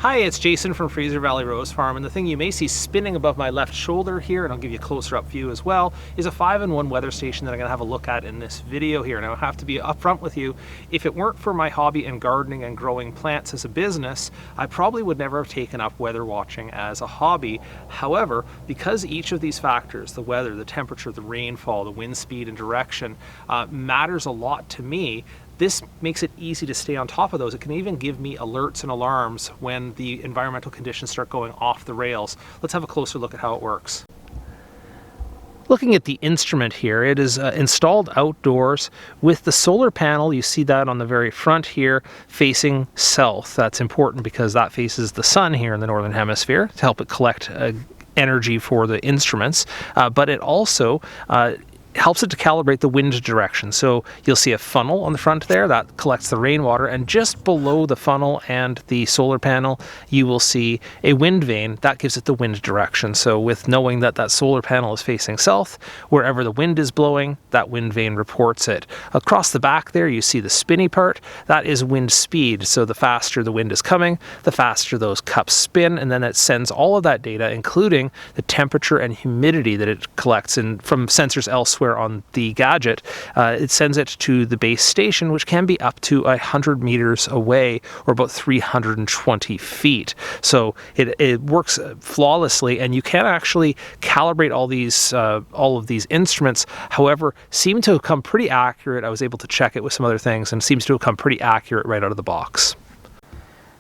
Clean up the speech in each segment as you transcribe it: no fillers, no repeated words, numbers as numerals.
Hi, it's Jason from Fraser Valley Rose Farm, and the thing you may see spinning above my left shoulder here, and I'll give you a closer up view as well, is a 5-in-1 weather station that I'm going to have a look at in this video here. And I have to be upfront with you, if it weren't for my hobby in gardening and growing plants as a business, I probably would never have taken up weather watching as a hobby. However, because each of these factors, the weather, the temperature, the rainfall, the wind speed and direction, matters a lot to me, this makes it easy to stay on top of those. It can even give me alerts and alarms when the environmental conditions start going off the rails. Let's have a closer look at how it works. Looking at the instrument here, it is installed outdoors with the solar panel. You see that on the very front here facing south. That's important because that faces the sun here in the northern hemisphere to help it collect energy for the instruments, but it also helps it to calibrate the wind direction. So you'll see a funnel on the front there that collects the rainwater, and just below the funnel and the solar panel you will see a wind vane that gives it the wind direction. So with knowing that that solar panel is facing south, wherever the wind is blowing, that wind vane reports it. Across the back there you see the spinny part. That is wind speed. So the faster the wind is coming, the faster those cups spin, and then it sends all of that data, including the temperature and humidity that it collects from sensors elsewhere on the gadget. It sends it to the base station, which can be up to 100 meters away, or about 320 feet. So it works flawlessly, and you can actually calibrate all of these instruments. However, seem to have come pretty accurate. I was able to check it with some other things, and seems to have come pretty accurate right out of the box.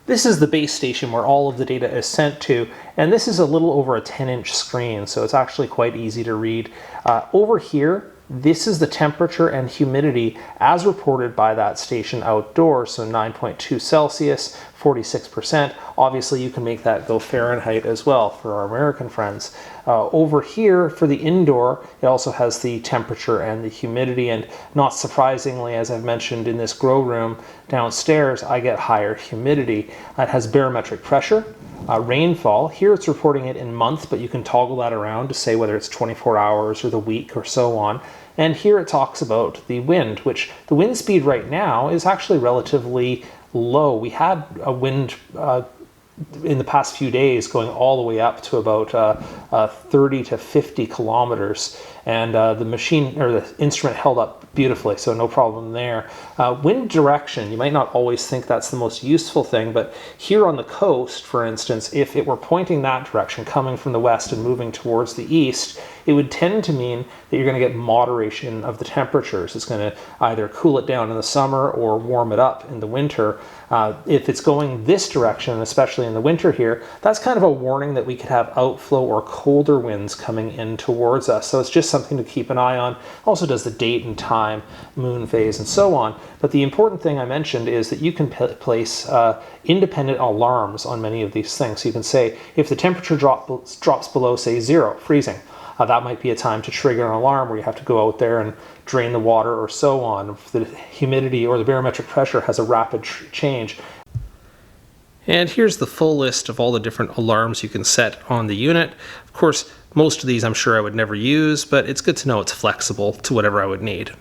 This is the base station where all of the data is sent to, and this is a little over a 10-inch screen, so it's actually quite easy to read. Over here, this is the temperature and humidity as reported by that station outdoors, so 9.2 Celsius, 46%. Obviously, you can make that go Fahrenheit as well for our American friends. Over here, for the indoor, it also has the temperature and the humidity, and not surprisingly, as I've mentioned in this grow room downstairs, I get higher humidity. It has barometric pressure, rainfall. Here it's reporting it in months, but you can toggle that around to say whether it's 24 hours or the week or so on. And here it talks about the wind, which the wind speed right now is actually relatively low. We had a wind in the past few days going all the way up to about 30 to 50 kilometers, and the machine or the instrument held up beautifully, so no problem there. Wind direction, you might not always think that's the most useful thing, but here on the coast, for instance, if it were pointing that direction, coming from the west and moving towards the east, it would tend to mean that you're going to get moderation of the temperatures. It's going to either cool it down in the summer or warm it up in the winter. If it's going this direction, especially in the winter here, that's kind of a warning that we could have outflow or colder winds coming in towards us. So it's just something to keep an eye on. Also does the date and time, moon phase, and so on. But the important thing I mentioned is that you can place independent alarms on many of these things. So you can say, if the temperature drops below, say, 0, freezing, that might be a time to trigger an alarm where you have to go out there and drain the water or so on. If the humidity or the barometric pressure has a rapid change. And here's the full list of all the different alarms you can set on the unit. Of course, most of these I'm sure I would never use, but it's good to know it's flexible to whatever I would need.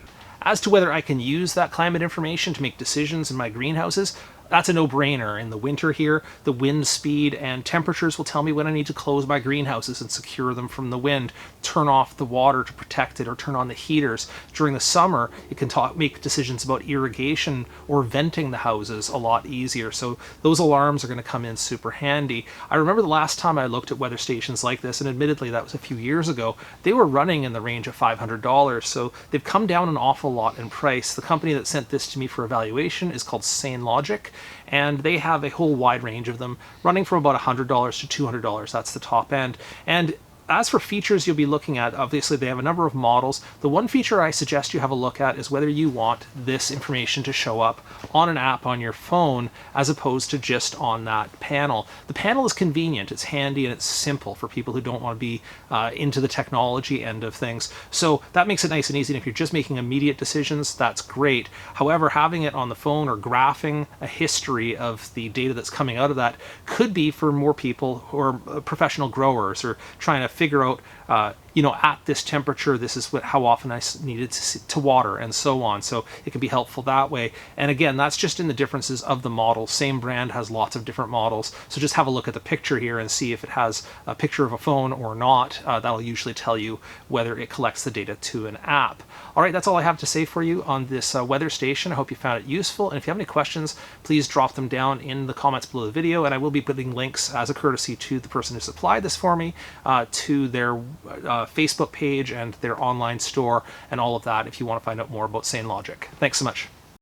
As to whether I can use that climate information to make decisions in my greenhouses, that's a no-brainer. In the winter here, the wind speed and temperatures will tell me when I need to close my greenhouses and secure them from the wind, turn off the water to protect it, or turn on the heaters. During the summer, it can make decisions about irrigation or venting the houses a lot easier. So those alarms are going to come in super handy. I remember the last time I looked at weather stations like this, and admittedly that was a few years ago, they were running in the range of $500. So they've come down an awful lot in price. The company that sent this to me for evaluation is called Sainlogic, and they have a whole wide range of them running from about $100 to $200. That's the top end. And as for features you'll be looking at, obviously they have a number of models. The one feature I suggest you have a look at is whether you want this information to show up on an app on your phone as opposed to just on that panel. The panel is convenient, it's handy, and it's simple for people who don't want to be into the technology end of things. So that makes it nice and easy, and if you're just making immediate decisions, that's great. However, having it on the phone or graphing a history of the data that's coming out of that could be for more people who are professional growers or trying to figure out you know, at this temperature, this is how often I needed to water, and so on. So it can be helpful that way. And again, that's just in the differences of the models. Same brand has lots of different models. So just have a look at the picture here and see if it has a picture of a phone or not. That'll usually tell you whether it collects the data to an app. All right, that's all I have to say for you on this weather station. I hope you found it useful. And if you have any questions, please drop them down in the comments below the video. And I will be putting links as a courtesy to the person who supplied this for me, to their Facebook page and their online store and all of that if you want to find out more about Sainlogic. Thanks so much.